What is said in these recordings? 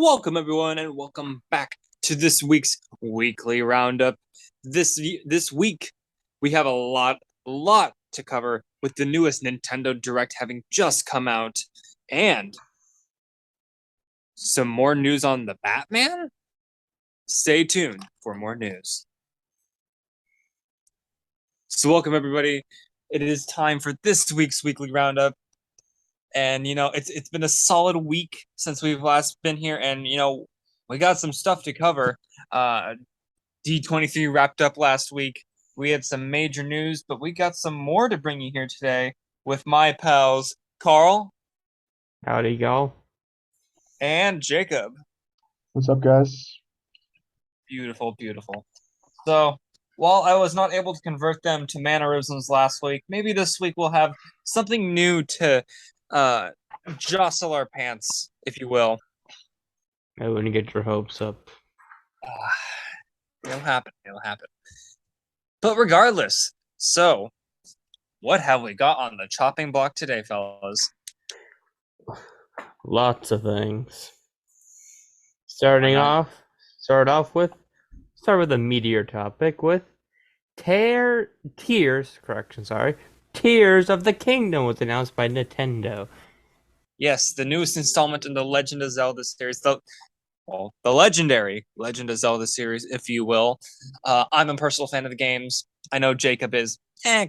Welcome everyone, and welcome back to this week's weekly roundup. This week we have a lot to cover, with the newest Nintendo Direct having just come out, and some more news on the Batman. Stay tuned for more news. So welcome everybody. It is time for this week's weekly roundup. And it's been a solid week since we've last been here, and we got some stuff to cover. D23 wrapped up last week. We had some major news, but we got some more to bring you here today with my pals Karl. Howdy, y'all. And Jacob. What's up, guys? Beautiful. So, while I was not able to convert them to mannerisms last week, maybe this week we'll have something new to jostle our pants, if you will. I wouldn't get your hopes up. It'll happen. But regardless, so what have we got on the chopping block today, fellas? Lots of things. Start with a meteor topic with Tears of the Kingdom was announced by Nintendo. Yes, the newest installment in the Legend of Zelda series, the legendary Legend of Zelda series, if you will. I'm a personal fan of the games. I know Jacob is.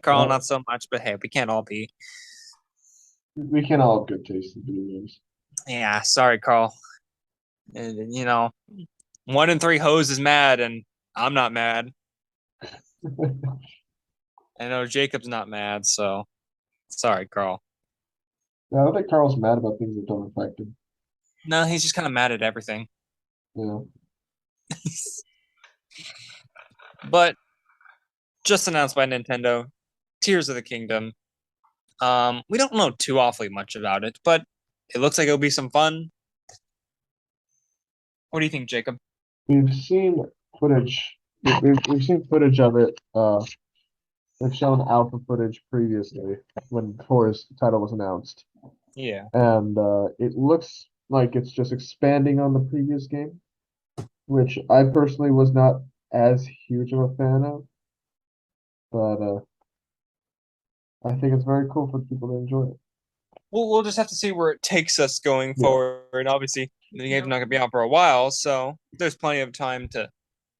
Karl, not so much, but hey, we can't all be. We can all have good taste in video games. Yeah, sorry, Karl. And, 1 in 3 hoes is mad, and I'm not mad. I know Jacob's not mad, so sorry, Karl. Yeah, I don't think Carl's mad about things that don't affect him. No, he's just kind of mad at everything. Yeah. But just announced by Nintendo, Tears of the Kingdom. We don't know too awfully much about it, but it looks like it'll be some fun. What do you think, Jacob? We've seen footage. We've seen footage of it. They've shown alpha footage previously when Tor's title was announced. Yeah. And it looks like it's just expanding on the previous game, which I personally was not as huge of a fan of. But I think it's very cool for people to enjoy it. We'll just have to see where it takes us going forward. And obviously, the game's not going to be out for a while, so there's plenty of time to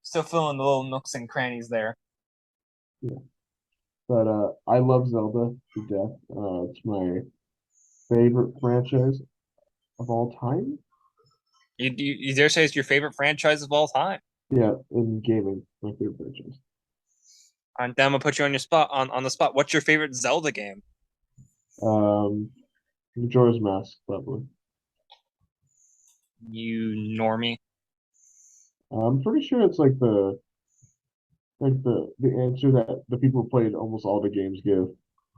still fill in the little nooks and crannies there. Yeah. But I love Zelda to death. It's my favorite franchise of all time. You dare say it's your favorite franchise of all time? Yeah, in gaming, my favorite franchise. And then I'm gonna put you on your spot on the spot. What's your favorite Zelda game? Majora's Mask, probably. You normie. I'm pretty sure it's like the answer that the people who played almost all the games give.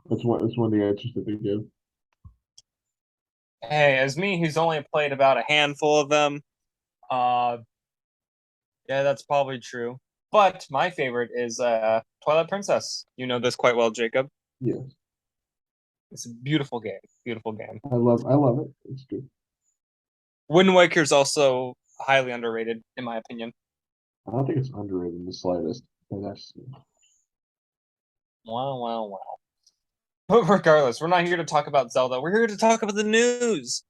It's one of the answers that they give. Hey, as me, who's only played about a handful of them, yeah, that's probably true. But my favorite is Twilight Princess. You know this quite well, Jacob. Yes. It's a beautiful game. I love it. It's good. Wind Waker is also highly underrated, in my opinion. I don't think it's underrated in the slightest. Wow. But regardless, we're not here to talk about Zelda. We're here to talk about the news.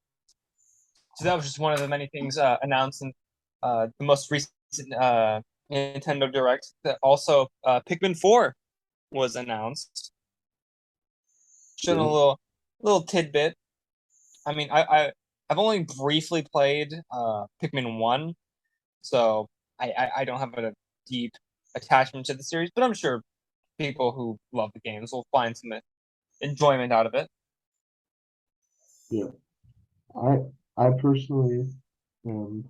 So that was just one of the many things announced in the most recent Nintendo Direct. That also Pikmin 4 was announced. Showing a little tidbit. I mean, I've only briefly played Pikmin 1, so I don't have a deep attachment to the series, but I'm sure people who love the games will find some enjoyment out of it. Yeah. I personally am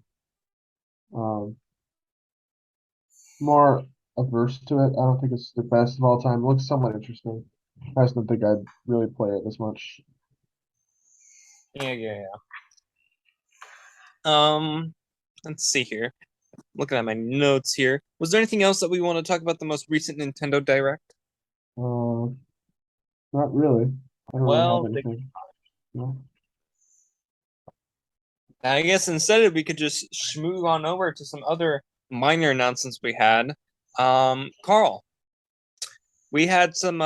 more averse to it. I don't think it's the best of all time. It looks somewhat interesting. I just don't think I'd really play it as much. Yeah. Let's see here. Looking at my notes here. Was there anything else that we want to talk about the most recent Nintendo Direct? Uh, not really. I don't really have Well, anything. No. I guess instead we could just schmooze on over to some other minor announcements we had. Karl, we had some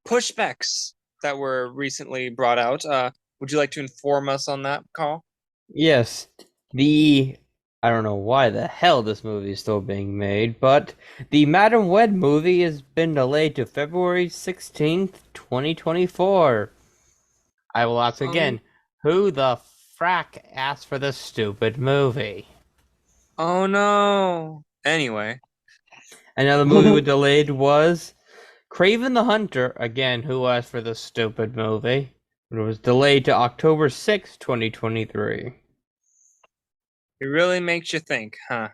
pushbacks that were recently brought out. Would you like to inform us on that, Karl? Yes, I don't know why the hell this movie is still being made, but the Madam Web movie has been delayed to February 16th, 2024. I will ask again, who the frack asked for this stupid movie? Oh no. Anyway, Another movie delayed was Craven the Hunter, again, who asked for this stupid movie. It was delayed to October 6th, 2023. it really makes you think, huh?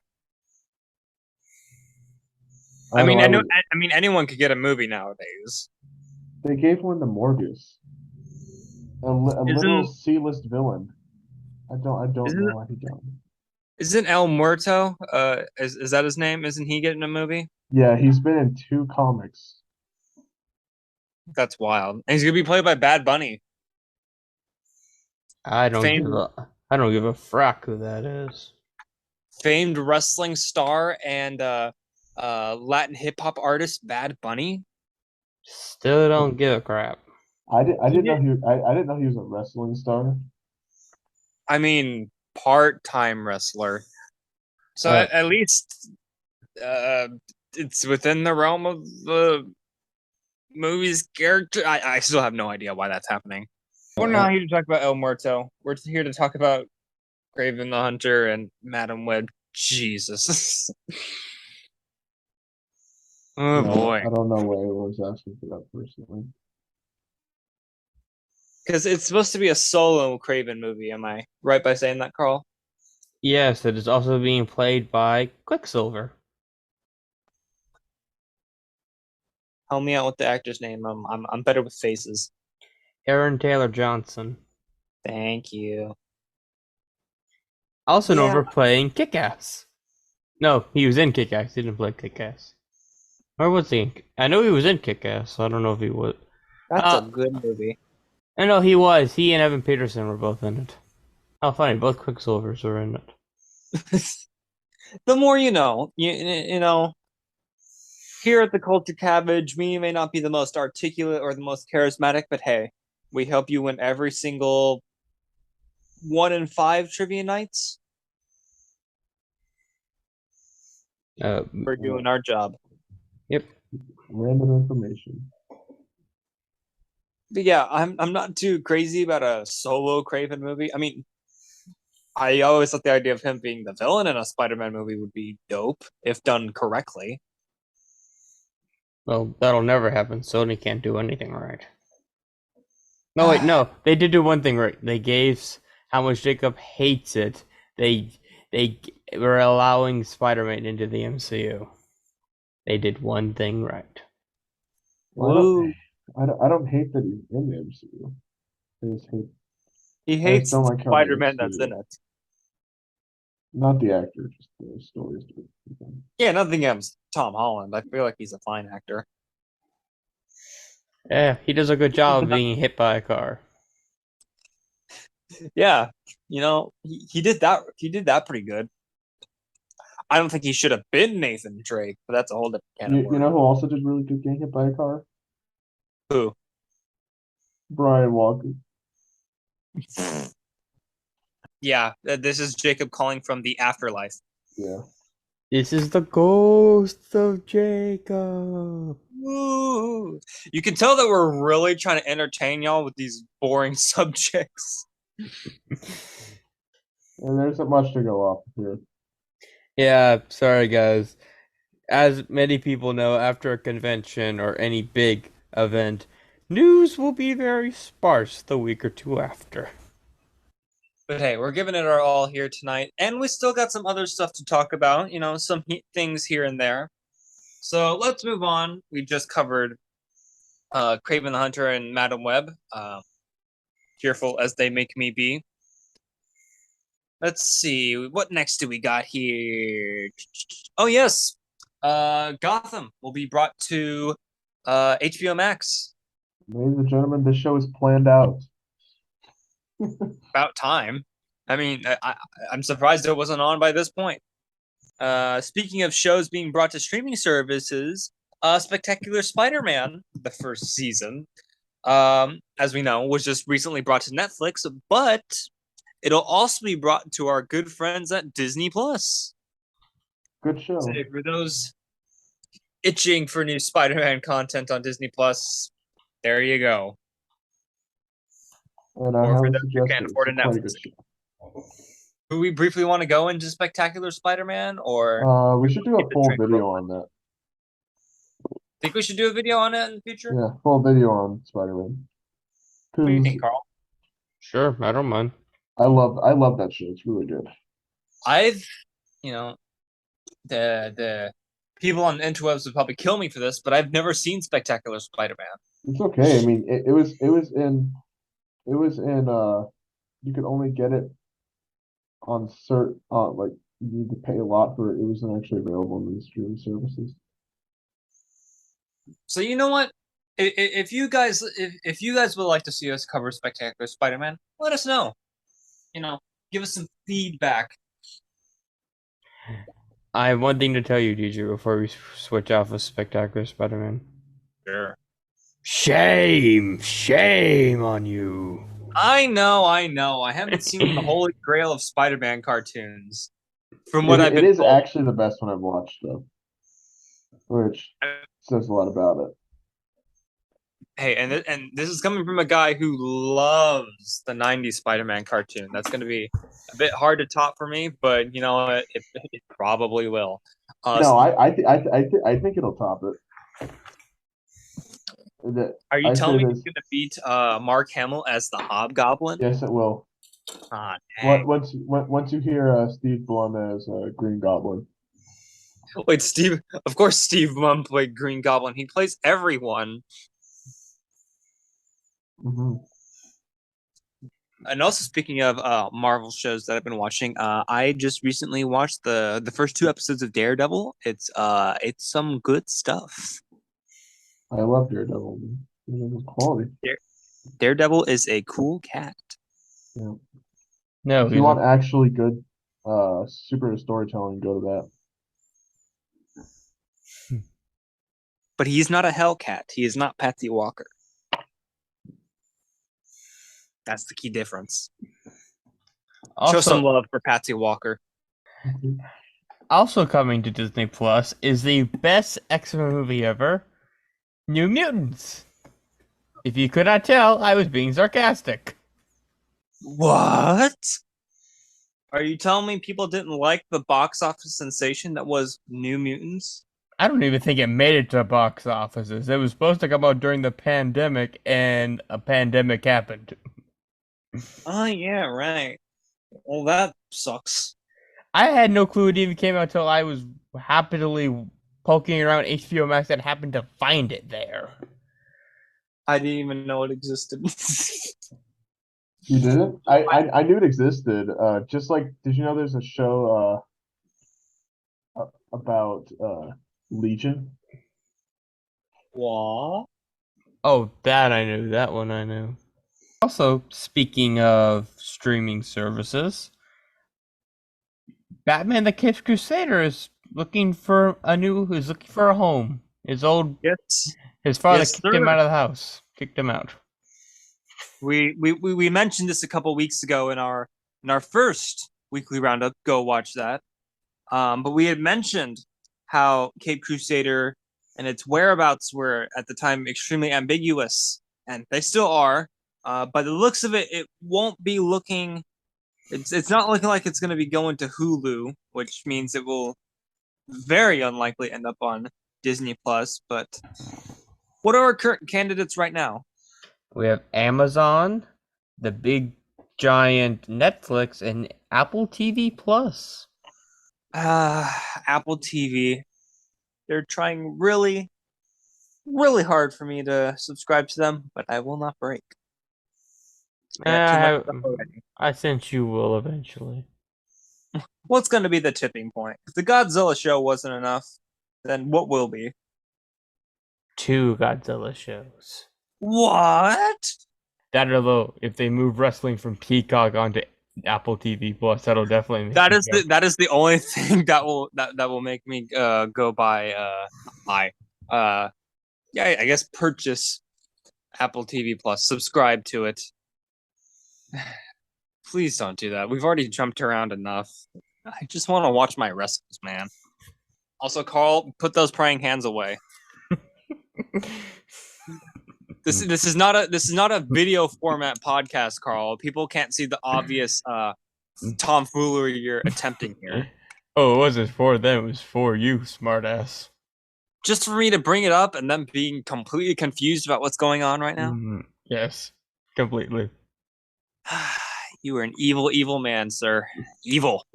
I know. I mean, anyone could get a movie nowadays. They gave one to Morgus, a literal Isn't C-list villain. I don't know isn't why he got one. isn't El Muerto? Is that his name? Isn't he getting a movie? Yeah, he's been in 2 comics. That's wild. And he's gonna be played by Bad Bunny, I don't give famed a frack who that is. famed wrestling star and Latin hip hop artist Bad Bunny. Still don't give a crap. I He didn't know did, I didn't know he was a wrestling star. I mean, part-time wrestler. So Uh, at least uh, it's within the realm of the movie's character. I still have no idea why that's happening. We're not here to talk about El Muerto. We're here to talk about Craven the Hunter and Madam Web. Jesus. Oh Yeah, boy. I don't know why everyone's asking for that personally. Because it's supposed to be a solo Craven movie, am I right by saying that, Karl? yes, it is also being played by Quicksilver. Help me out with the actor's name. I'm better with faces. Aaron Taylor Johnson. Thank you. Also known Yeah, for playing Kick-Ass. No, he was in Kick-Ass. He didn't play Kick-Ass. Where was he? I know he was in Kick-Ass. So I don't know if he was. that's a good movie. I know he was. He and Evan Peterson were both in it. How funny! Both Quicksilvers were in it. The more you know. You know. Here at the Culture Cabbage, we may not be the most articulate or the most charismatic, but hey, we help you win every single 1 in 5 trivia nights. We're doing our job. Yep. Random information. But yeah, I'm not too crazy about a solo Craven movie. I mean, I always thought the idea of him being the villain in a Spider-Man movie would be dope if done correctly. Well, that'll never happen. Sony can't do anything right. No, wait, no. They did do one thing right. They gave how much Jacob hates it. They were allowing Spider-Man into the MCU. They did one thing right. Ooh, I don't hate that he's in the MCU. I just hate. he I just hates don't the like how the Spider-Man that's in MCU. it. Not the actor, just the stories. Yeah, nothing against Tom Holland. I feel like he's a fine actor. Yeah, he does a good job of being hit by a car. Yeah, you know, he did that. He did that pretty good. I don't think he should have been Nathan Drake, but that's a whole different can of You know worms. who also did really good getting hit by a car? Who? Brian Walker. Yeah, this is Jacob calling from the afterlife. Yeah. This is the ghost of Jacob. Woo! You can tell that we're really trying to entertain y'all with these boring subjects. And there isn't much to go off here. Yeah, sorry guys. As many people know, after a convention or any big event, news will be very sparse the week or two after. But hey, we're giving it our all here tonight, and we still got some other stuff to talk about. You know, some things here and there. So let's move on. We just covered Craven the Hunter and Madam Web. Fearful as they make me be. Let's see. What next do we got here? Oh yes. Gotham will be brought to HBO Max. Ladies and gentlemen, this show is planned out. About time. I mean, I'm surprised it wasn't on by this point. Speaking of shows being brought to streaming services, Spectacular Spider-Man, the first season, as we know, was just recently brought to Netflix, but it'll also be brought to our good friends at Disney Plus. Good show. So for those itching for new Spider-Man content on Disney Plus, there you go. And I Or for highly those who suggest can't it. afford a It's quite a Netflix. good show. Do we briefly want to go into Spectacular Spider-Man, or We should do a keep the full train video rolling? on that. Think we should do a video on it in the future? Yeah, full video on Spider-Man. What do you 'Cause think, Carl? Sure, I don't mind. I love that show. It's really good. I've, you know, the people on the interwebs would probably kill me for this, but I've never seen Spectacular Spider-Man. It's okay. I mean, it was in you could only get it on certain like you need to pay a lot for it. It wasn't actually available in the streaming services. So you know what? If you guys would like to see us cover Spectacular Spider-Man, let us know. Give us some feedback. I have one thing to tell you, DJ, before we switch off of Spectacular Spider-Man. Sure. Shame on you. I know. I haven't seen the Holy Grail of Spider-Man cartoons. From what I've It been is told. actually the best one I've watched though, which says a lot about it. Hey, and this is coming from a guy who loves the '90s Spider-Man cartoon. That's going to be a bit hard to top for me, but you know what? It probably will. No, I think it'll top it. Are you I telling say me this. he's going to beat Mark Hamill as the Hobgoblin? Yes, it will. Ah, dang. Once you hear Steve Blum as Green Goblin. Wait, Steve. Of course, Steve Blum played Green Goblin. He plays everyone. Mm-hmm. And also, speaking of Marvel shows that I've been watching, I just recently watched the first 2 episodes of Daredevil. It's some good stuff. I love Daredevil. It's quality. Daredevil is a cool cat. Yeah. No, If you want actually good super storytelling, go to that. But he's not a Hellcat. He is not Patsy Walker. That's the key difference. Show some love for Patsy Walker. Also coming to Disney Plus is the best X-Men movie ever, New Mutants. If you could not tell, I was being sarcastic. What? Are you telling me people didn't like the box office sensation that was New Mutants? I don't even think it made it to box offices. It was supposed to come out during the pandemic, and a pandemic happened. Oh, yeah, right. Well, that sucks. I had no clue it even came out until I was happily poking around HBO Max and happened to find it there. I didn't even know it existed. You didn't? I knew it existed. Just like, did you know there's a show about Legion? What? Oh, that I knew. That one I knew. Also, speaking of streaming services, Batman the Caped Crusader is looking for a home. His father Yes, kicked sir. him out of the house. Kicked him out. We mentioned this a couple weeks ago in our first weekly roundup. Go watch that. But we had mentioned how Cape Crusader and its whereabouts were at the time extremely ambiguous, and they still are. By the looks of it, it won't be looking. It's not looking like it's going to be going to Hulu, which means it will very unlikely end up on Disney Plus. But what are our current candidates right now? We have Amazon, the big giant Netflix, and Apple TV Plus. Apple TV. They're trying really, really hard for me to subscribe to them, but I will not break. I got too much stuff already. I sense you will eventually. What's going to be the tipping point? If the Godzilla show wasn't enough, then what will be? 2 Godzilla shows. What? That although if they move wrestling from Peacock onto Apple TV Plus, that'll definitely make That me is go. that is the only thing that will make me go buy yeah, I guess purchase Apple TV Plus, subscribe to it. Please don't do that. We've already jumped around enough. I just want to watch my wrestles, man. Also, Carl, put those praying hands away. This is not a video format podcast, Carl. People can't see the obvious tomfoolery you're attempting here. Oh, it wasn't for them, it was for you, smartass. Just for me to bring it up and them being completely confused about what's going on right now? Yes, completely. You are an evil, evil man, sir. Evil.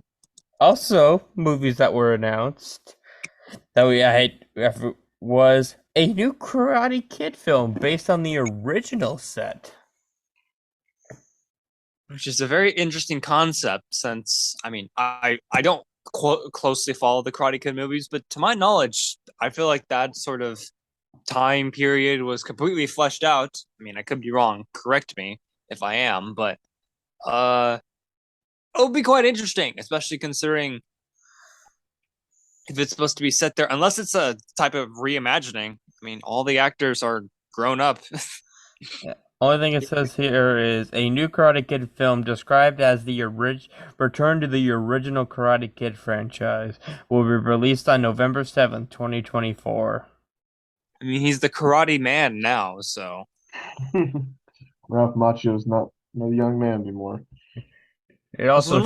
Also, movies that were announced that we had was a new Karate Kid film based on the original set. Which is a very interesting concept since, I mean, I don't closely follow the Karate Kid movies, but to my knowledge, I feel like that sort of time period was completely fleshed out. I mean, I could be wrong. Correct me if I am, but it would be quite interesting, especially considering if it's supposed to be set there, unless it's a type of reimagining. I mean, all the actors are grown up. Only thing it says here is a new Karate Kid film described as the return to the original Karate Kid franchise will be released on November 7th, 2024. I mean, he's the karate man now, so. Ralph Macchio's not no young man anymore. It also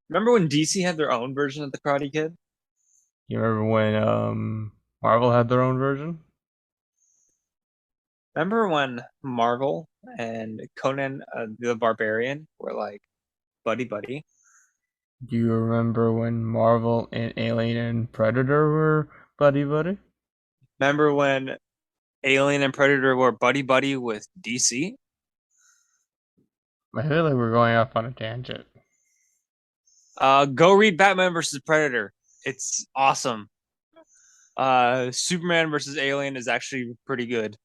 remember when DC had their own version of the Karate Kid? You remember when Marvel had their own version? Remember when Marvel and Conan the Barbarian were like buddy buddy? Do you remember when Marvel and Alien and Predator were buddy buddy? Remember when Alien and Predator were buddy buddy with DC? I feel like we're going off on a tangent. Go read Batman versus Predator. It's awesome. Superman versus Alien is actually pretty good.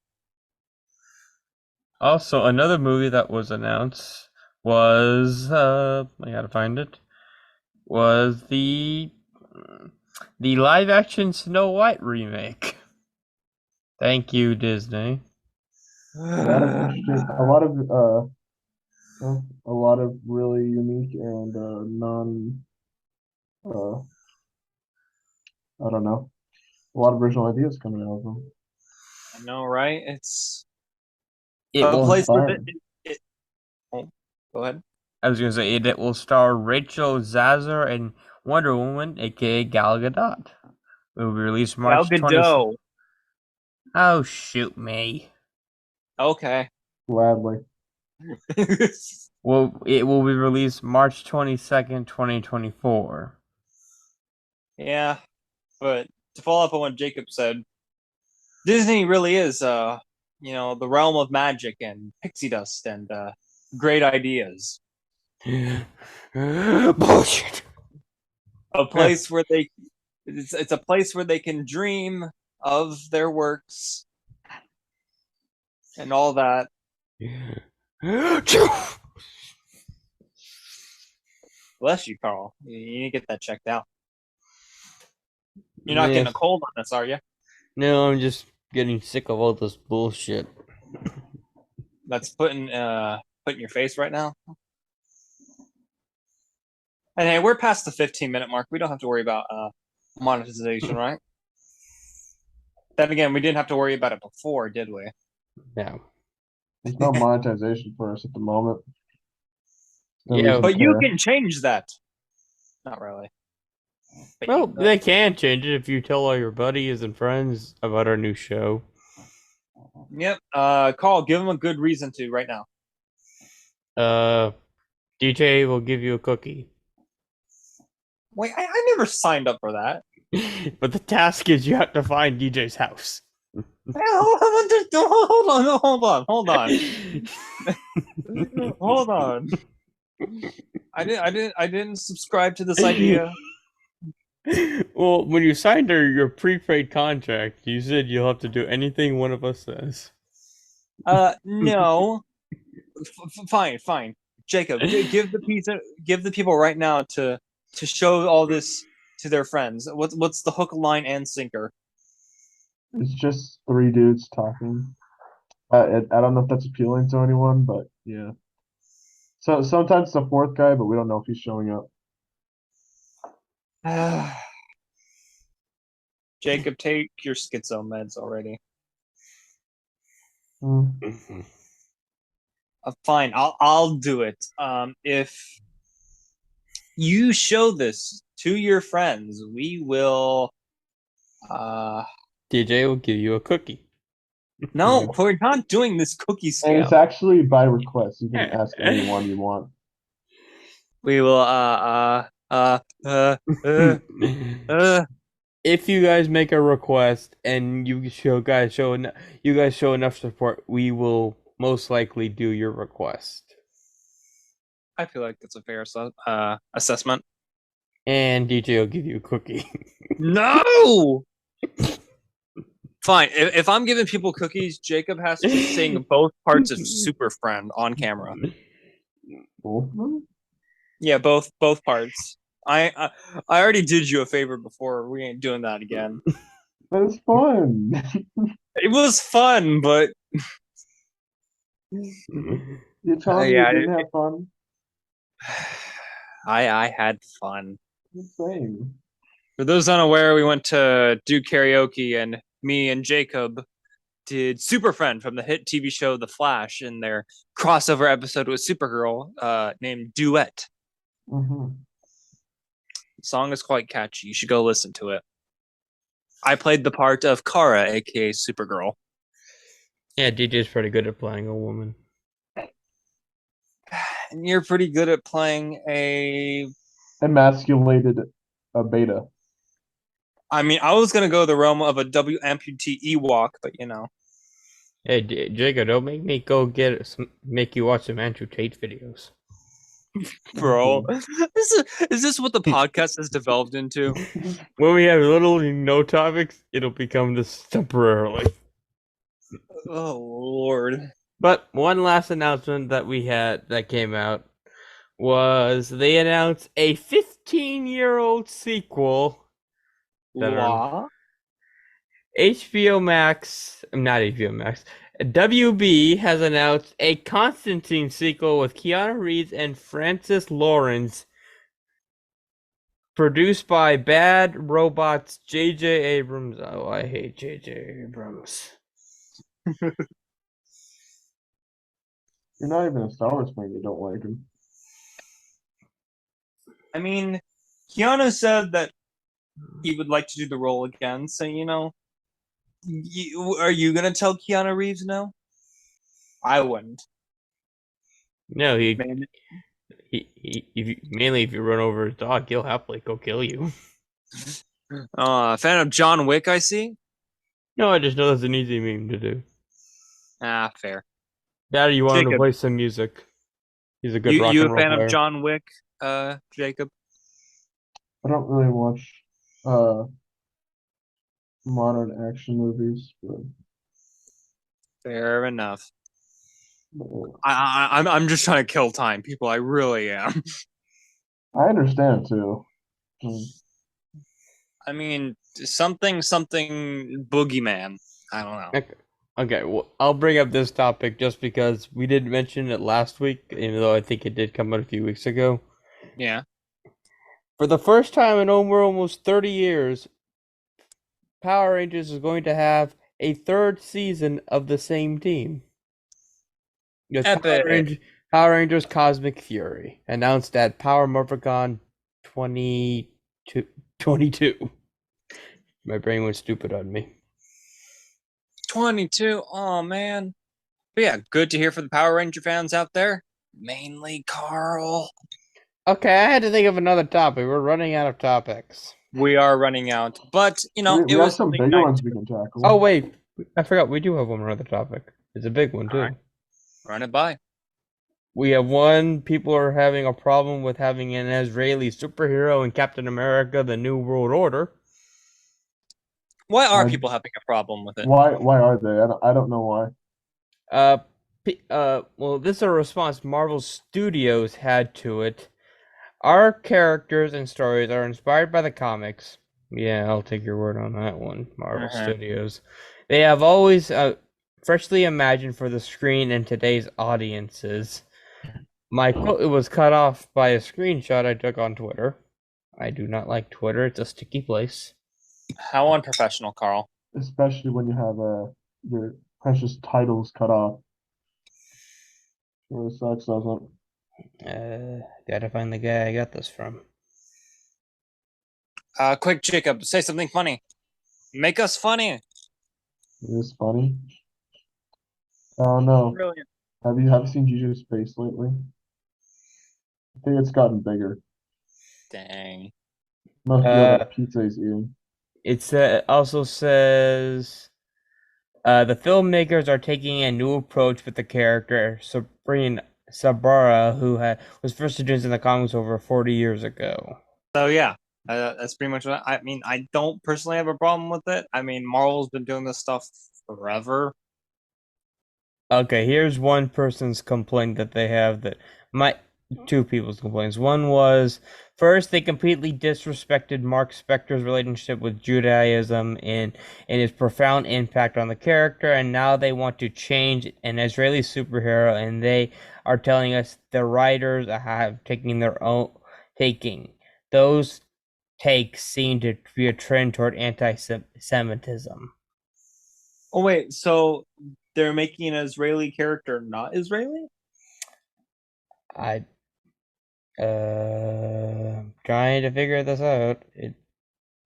Also, another movie that was announced was I gotta find it. Was the live action Snow White remake. Thank you, Disney. That is interesting. A lot of really unique and non I don't know. A lot of original ideas coming out of them. I know, right? It's It a will place where fire. Oh, go ahead. I was gonna say it will star Rachel Zazer and Wonder Woman, aka Gal Gadot. It will be released March 20th. Oh, shoot me. Okay. Gladly. Well, it will be released March 22nd, 2024. Yeah, but to follow up on what Jacob said, Disney really is, the realm of magic and pixie dust and great ideas. Bullshit. A place where it's a place where they can dream of their works and all that. Bless you, Carl. You need to get that checked out. You're not getting a cold on this, are you? No, I'm just getting sick of all this bullshit. That's putting your face right now. And hey, we're past the 15-minute mark. We don't have to worry about monetization, right? Then again, we didn't have to worry about it before, did we? No. There's no monetization for us at the moment. Yeah, but you can change that. Not really. But well, they can change it if you tell all your buddies and friends about our new show. Yep. Carl, give them a good reason to right now. DJ will give you a cookie. Wait, I never signed up for that. But the task is you have to find DJ's house. Hold on. Hold on. I didn't subscribe to this idea. Well, when you signed your prepaid contract, you said you'll have to do anything one of us says. No. Fine. Jacob, give the people right now to show all this to their friends. What's the hook, line, and sinker? It's just three dudes talking. I don't know if that's appealing to anyone, but yeah. So sometimes it's a fourth guy, but we don't know if he's showing up. Jacob, take your schizo meds already. Hmm. Fine, I'll do it. If you show this to your friends, we will. DJ will give you a cookie. No, we're not doing this cookie And it's scam. actually by request. You can ask anyone you want. We will. If you guys make a request and you guys show enough support, we will most likely do your request. I feel like that's a fair assessment. And DJ will give you a cookie. No. Fine. If I'm giving people cookies, Jacob has to sing both parts of Super Friend on camera. Both of them? Yeah, both parts. I already did you a favor before. We ain't doing that again. But it's fun. It was fun, but You're telling me you didn't have fun? I had fun. Same. For those unaware, we went to do karaoke, and me and Jacob did Super Friend from the hit TV show The Flash in their crossover episode with Supergirl, named Duet. Mm-hmm. The song is quite catchy. You should go listen to it. I played the part of Kara, aka Supergirl. Yeah, DJ's pretty good at playing a woman. And you're pretty good at playing a Emasculated beta. I mean, I was gonna go the realm of a W amputee Ewok, but you know. Hey, Jacob, don't make me make you watch some Andrew Tate videos. Bro, is this what the podcast has developed into? When we have literally no topics, it'll become this temporarily. Oh Lord! But one last announcement that came out was they announced a 15-year-old sequel. HBO Max, not HBO Max. WB has announced a Constantine sequel with Keanu Reeves and Francis Lawrence, produced by Bad Robots J.J. Abrams. Oh, I hate J.J. Abrams. You're not even a Star Wars fan. You don't like him. I mean, Keanu said that he would like to do the role again. So you know, are you gonna tell Keanu Reeves no? I wouldn't. No, mainly if you run over his dog, he'll happily go kill you. Fan of John Wick, I see. No, I just know that's an easy meme to do. Ah, fair. Daddy, you want him to play some music? He's a good rock and roll player. You a fan of John Wick, Jacob? I don't really watch modern action movies, but fair enough. I'm just trying to kill time, people. I really am. I understand too. I mean, something boogeyman. I don't know. Okay, well, I'll bring up this topic just because we did mention it last week, even though I think it did come out a few weeks ago. Yeah. For the first time in over almost 30 years, Power Rangers is going to have a third season of the same team. Power Rangers Cosmic Fury, announced at Power Morphicon 2022. My brain went stupid on me. 22. Oh man. But yeah, good to hear for the Power Ranger fans out there. Mainly Karl. Okay, I had to think of another topic. We're running out of topics. We are running out, but you know, we have some bigger ones we can tackle. Oh wait, I forgot we do have one other topic. It's a big one too. Right. Run it by. We have one. People are having a problem with having an Israeli superhero in Captain America: The New World Order. Why are I- people having a problem with it? Why are they? I don't know why. Well, this is a response Marvel Studios had to it. Our characters and stories are inspired by the comics. Yeah, I'll take your word on that one, Marvel Studios. They have always freshly imagined for the screen and today's audiences. My quote was cut off by a screenshot I took on Twitter. I do not like Twitter, it's a sticky place. How unprofessional, Carl. Especially when you have your precious titles cut off. Really sucks, doesn't Gotta find the guy I got this from. Quick, Jacob, say something funny. Make us funny. it? It is funny. Oh no. Brilliant. Have you seen Juju's face lately? I think it's gotten bigger. Dang. Must be all that pizza he's eating. It also says the filmmakers are taking a new approach with the character Sabrina Sabara, who was first introduced in the comics over 40 years ago. So yeah, that's pretty much what I mean. I don't personally have a problem with it. I mean, Marvel's been doing this stuff forever. Okay, here's one person's complaint that they have that two people's complaints. One was first they completely disrespected Mark Spector's relationship with Judaism and his profound impact on the character, and now they want to change an Israeli superhero, and they are telling us the writers have taking those takes seem to be a trend toward anti-Semitism. Oh wait, so they're making an Israeli character not Israeli? I trying to figure this out.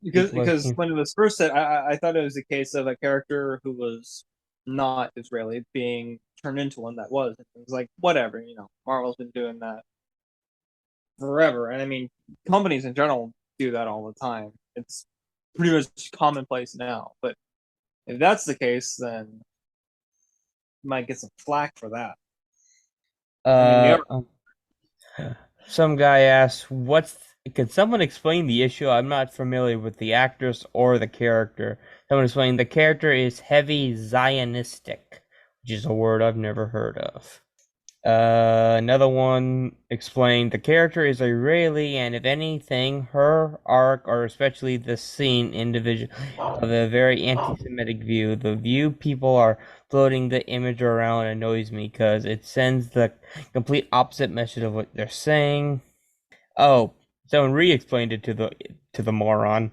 Because when it was first said, I thought it was a case of a character who was not Israeli being turned into one that was. It was like whatever, you know. Marvel's been doing that forever, and I mean, companies in general do that all the time. It's pretty much commonplace now. But if that's the case, then you might get some flack for that. Some guy asked, can someone explain the issue? I'm not familiar with the actress or the character. Someone explained the character is heavy Zionistic, which is a word I've never heard of. Another one explained the character is Israeli, and if anything, her arc, or especially the scene individual, of a very anti-Semitic view. The view people are floating the image around annoys me because it sends the complete opposite message of what they're saying. Oh, someone re-explained it to the moron.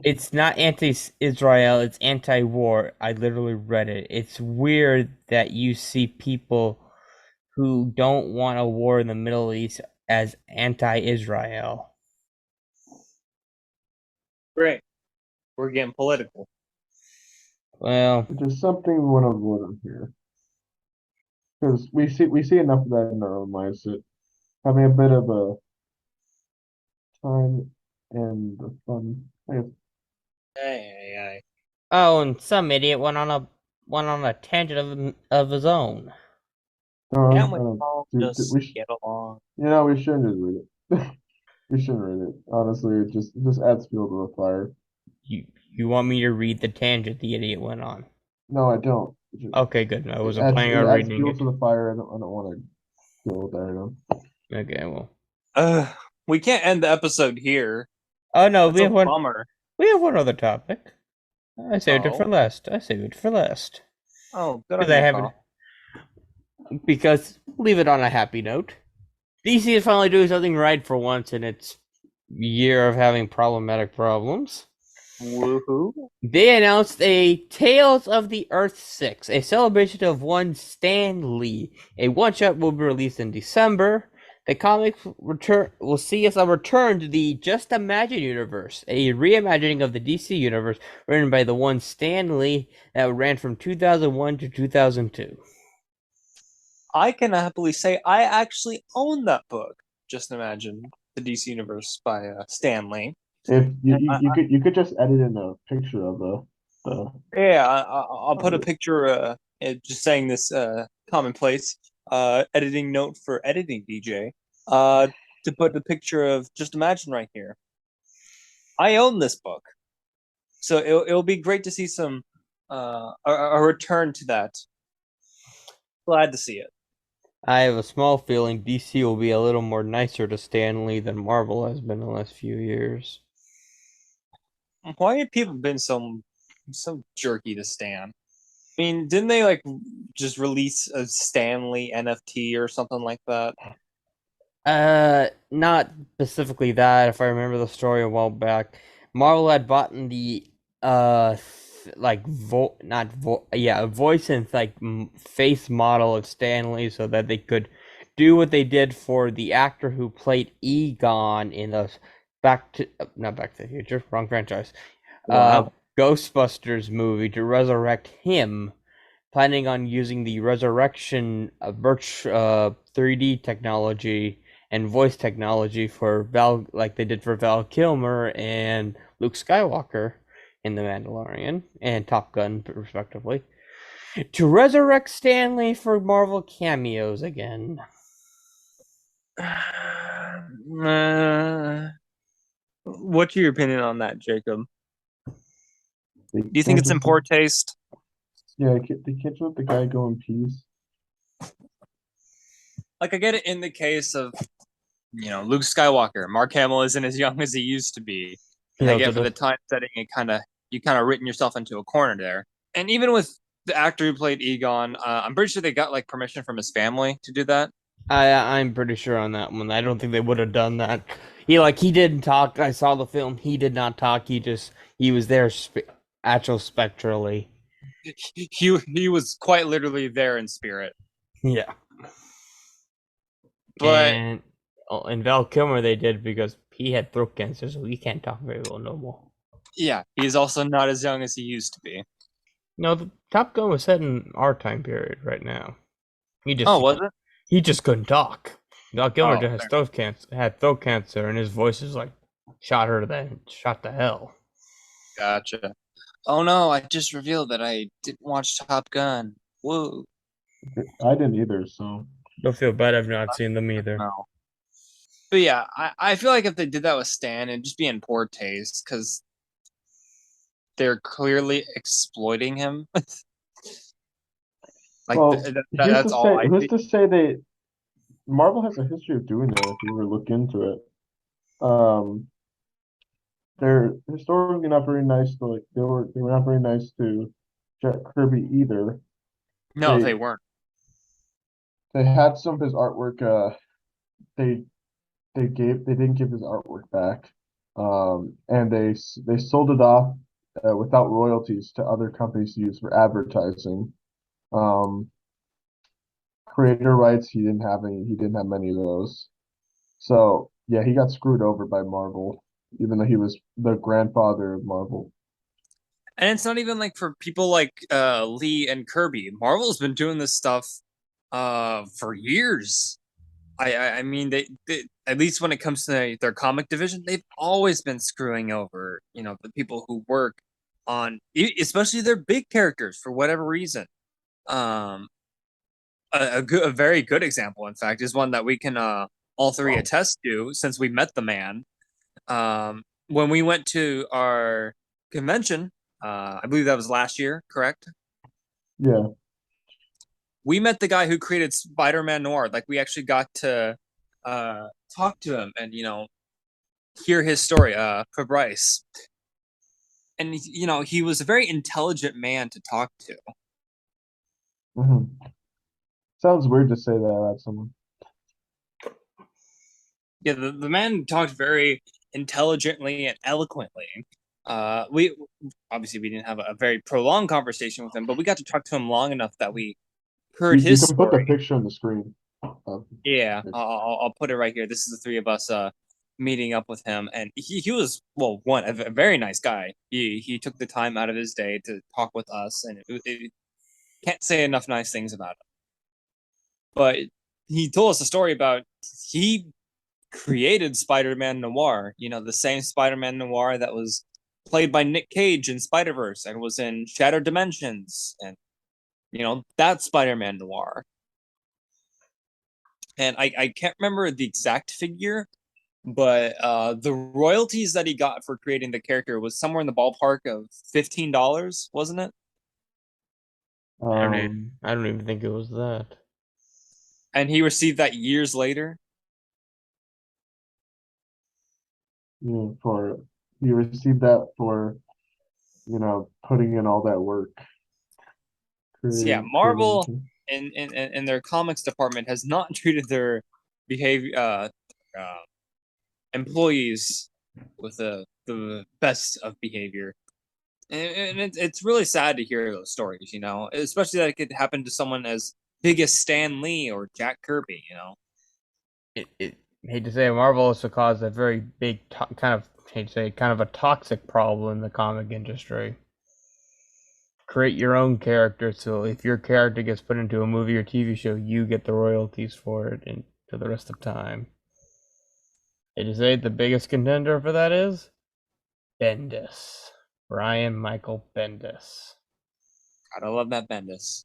It's not anti-Israel, it's anti-war. I literally read it. It's weird that you see people who don't want a war in the Middle East as anti-Israel. Great, we're getting political. Well, which is something we want to avoid on here. Because we see enough of that in our own lives that having a bit of a time and the fun. I guess. Hey. oh, and some idiot went on a tangent of his own. Can't we don't- all dude, just get along? You know, we shouldn't just read it. We shouldn't read it. Honestly, it just adds fuel to the fire. You want me to read the tangent the idiot went on? No, I don't. Okay, good. I wasn't planning on it adds reading fuel it. to the fire. I don't want to deal with that. Okay, well. We can't end the episode here. Oh no, That's we have one. Bummer. We have one other topic. I saved it for Oh. last. I saved it for last. Oh, good on Because I you, haven't. Carl. Because leave it on a happy note. DC is finally doing something right for once in its year of having problematic problems. Woohoo! They announced a Tales of the Earth 6, a celebration of one Stan Lee. A one-shot will be released in December. The comic will see us return to the Just Imagine universe, a reimagining of the DC universe written by the one Stan Lee that ran from 2001 to 2002. I can happily say I actually own that book. Just Imagine the DC Universe by Stan Lee. If you could just edit in a picture of the Yeah, I'll put a picture just saying this commonplace editing note for editing DJ, to put the picture of Just Imagine right here. I own this book, so it'll be great to see some a return to that. Glad to see it. I have a small feeling DC will be a little more nicer to Stan Lee than Marvel has been in the last few years. Why have people been so jerky to Stan? I mean, didn't they like just release a Stanley NFT or something like that? Not specifically that. If I remember the story a while back, Marvel had bought in the a voice and face model of Stanley so that they could do what they did for the actor who played Egon in the not Back to the Future, wrong franchise. Wow. Ghostbusters movie to resurrect him, planning on using the resurrection Birch 3D technology and voice technology for Val, like they did for Val Kilmer and Luke Skywalker in The Mandalorian and Top Gun, respectively, to resurrect Stanley for Marvel cameos again. What's your opinion on that, Jacob? They Do you think can't it's in just- poor taste? Yeah, they can't just let the guy go in peace. Like, I get it in the case of, Luke Skywalker. Mark Hamill isn't as young as he used to be. And I get for the time setting, you kind of written yourself into a corner there. And even with the actor who played Egon, I'm pretty sure they got like permission from his family to do that. I'm pretty sure on that one. I don't think they would have done that. He didn't talk. I saw the film. He did not talk. He was there actual spectrally. He was quite literally there in spirit. Yeah. But in Val Kilmer they did because he had throat cancer, so he can't talk very well no more. Yeah, he's also not as young as he used to be. No, the Top Gun was set in our time period right now. Was it? He just couldn't talk. Val Kilmer just fair. had throat cancer, and his voice is like shot to hell. Gotcha. Oh no, I just revealed that I didn't watch Top Gun. Whoa. I didn't either, so Don't feel bad. I've not seen them either. No. But yeah, I feel like if they did that with Stan, it'd just be in poor taste because they're clearly exploiting him. That's all I who's see. to say Marvel has a history of doing that if you ever look into it. They're historically not very nice to they were not very nice to Jack Kirby either. No, They- they weren't. They had some of his artwork they didn't give his artwork back. And they sold it off without royalties to other companies to use for advertising. Creator rights, he didn't have many of those. So yeah, he got screwed over by Marvel, even though he was the grandfather of Marvel. And it's not even like for people like Lee and Kirby. Marvel's been doing this stuff for years. I mean they at least when it comes to their comic division, they've always been screwing over, the people who work on especially their big characters for whatever reason. A very good example, in fact, is one that we can all three attest to since we met the man. When we went to our convention, I believe that was last year, correct? Yeah. We met the guy who created Spider-Man Noir. Like, we actually got to talk to him and, hear his story, for Bryce. And, he was a very intelligent man to talk to. hmm Sounds weird to say that about someone. Yeah, the man talked very intelligently and eloquently. We obviously we didn't have a very prolonged conversation with him, but we got to talk to him long enough that we heard You his can put the story. picture on the screen. Yeah, I'll put it right here. This is the three of us meeting up with him, and he was a very nice guy. He took the time out of his day to talk with us, and it can't say enough nice things about him. But he told us a story about he created Spider-Man Noir. The same Spider-Man Noir that was played by Nick Cage in Spider-Verse and was in Shattered Dimensions, and that Spider-Man Noir. and I can't remember the exact figure, but the royalties that he got for creating the character was somewhere in the ballpark of $15, wasn't it? I don't even think it was that. And he received that years later. For you received that for putting in all that work. So yeah, Marvel in their comics department has not treated their behavior employees with the best of behavior. And it's really sad to hear those stories, especially that it could happen to someone as big as Stan Lee or Jack Kirby, Hate to say it, Marvel also caused a very big kind of a toxic problem in the comic industry. Create your own character, so if your character gets put into a movie or TV show, you get the royalties for it and for the rest of time. Hate to say it, the biggest contender for that is Bendis. Brian Michael Bendis. Gotta love that Bendis.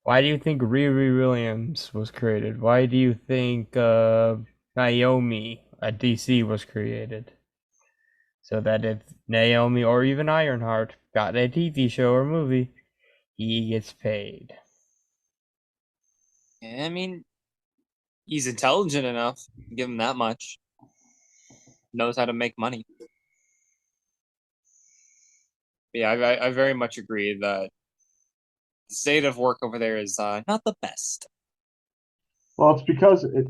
Why do you think Riri Williams was created? Why do you think Naomi at DC was created? So that if Naomi or even Ironheart got a TV show or movie, he gets paid. I mean, he's intelligent enough. Give him that much. Knows how to make money. But yeah, I very much agree that the state of work over there is not the best. Well, it's because it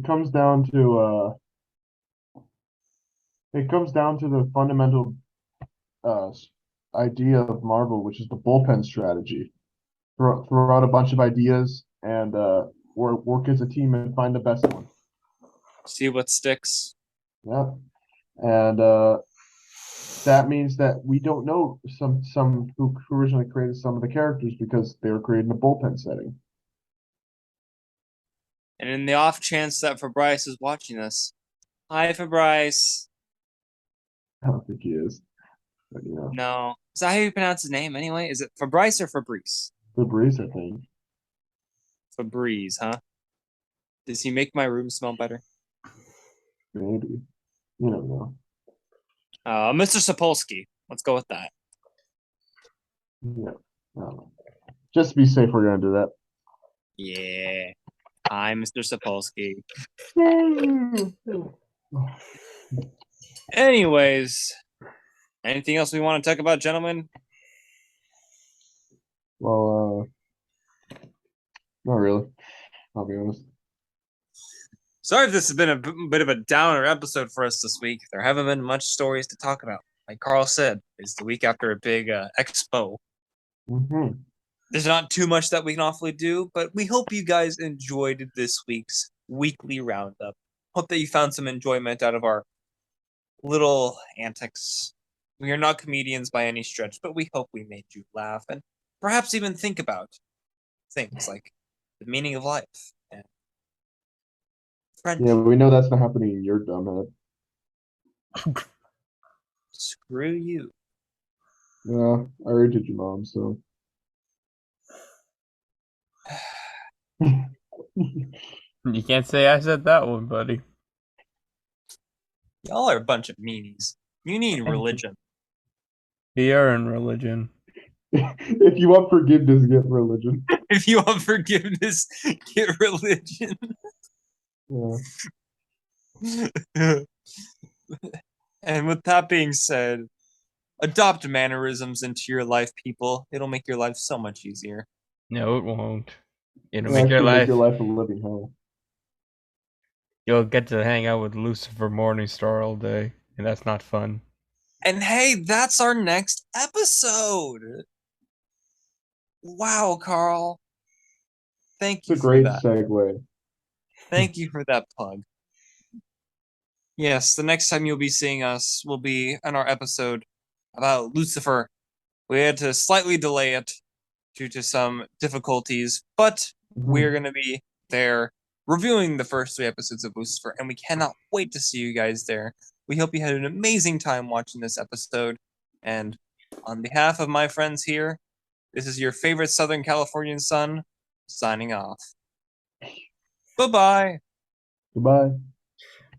comes down to the fundamental idea of Marvel, which is the bullpen strategy. Throw out a bunch of ideas and work as a team and find the best one. See what sticks. Yeah, and that means that we don't know some who originally created some of the characters because they were created in a bullpen setting. And in the off chance that Fabrice is watching this, hi Fabrice. I don't think he is, but No, is that how you pronounce his name anyway? Is it Fabrice or Fabrice? Fabrice, I think. Fabrice, huh? Does he make my room smell better? Maybe. You don't know. Mr. Sapolsky. Let's go with that. Yeah. I don't know. Just to be safe, we're gonna do that. Yeah. Hi, Mr. Sapolsky. Anyways, anything else we want to talk about, gentlemen? Well, not really. I'll be honest. Sorry if this has been a bit of a downer episode for us this week. There haven't been much stories to talk about. Like Karl said, it's the week after a big expo. Mm-hmm. There's not too much that we can awfully do, but we hope you guys enjoyed this week's weekly roundup. Hope that you found some enjoyment out of our little antics. We are not comedians by any stretch, but we hope we made you laugh and perhaps even think about things like the meaning of life and friendship. Yeah, we know that's not happening in your dumb head. Screw you. Yeah, I already did your mom, so. You can't say I said that one, buddy. Y'all are a bunch of meanies. You need religion. We are in religion. If you want forgiveness, get religion. If you want forgiveness, get religion. Yeah. And with that being said, adopt mannerisms into your life, people. It'll make your life so much easier. No, it won't. It'll It'll make your life. make your life a living hell. You'll get to hang out with Lucifer Morningstar all day, and that's not fun. And hey, that's our next episode. Wow, Karl. Thank you It's a great for that. segue. Thank you for that plug. Yes, the next time you'll be seeing us will be in our episode about Lucifer. We had to slightly delay it due to some difficulties, but we're going to be there reviewing the first 3 episodes of Lucifer, and we cannot wait to see you guys there. We hope you had an amazing time watching this episode, and on behalf of my friends here, this is your favorite Southern Californian son, signing off. Bye-bye. Goodbye.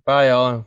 Bye, y'all.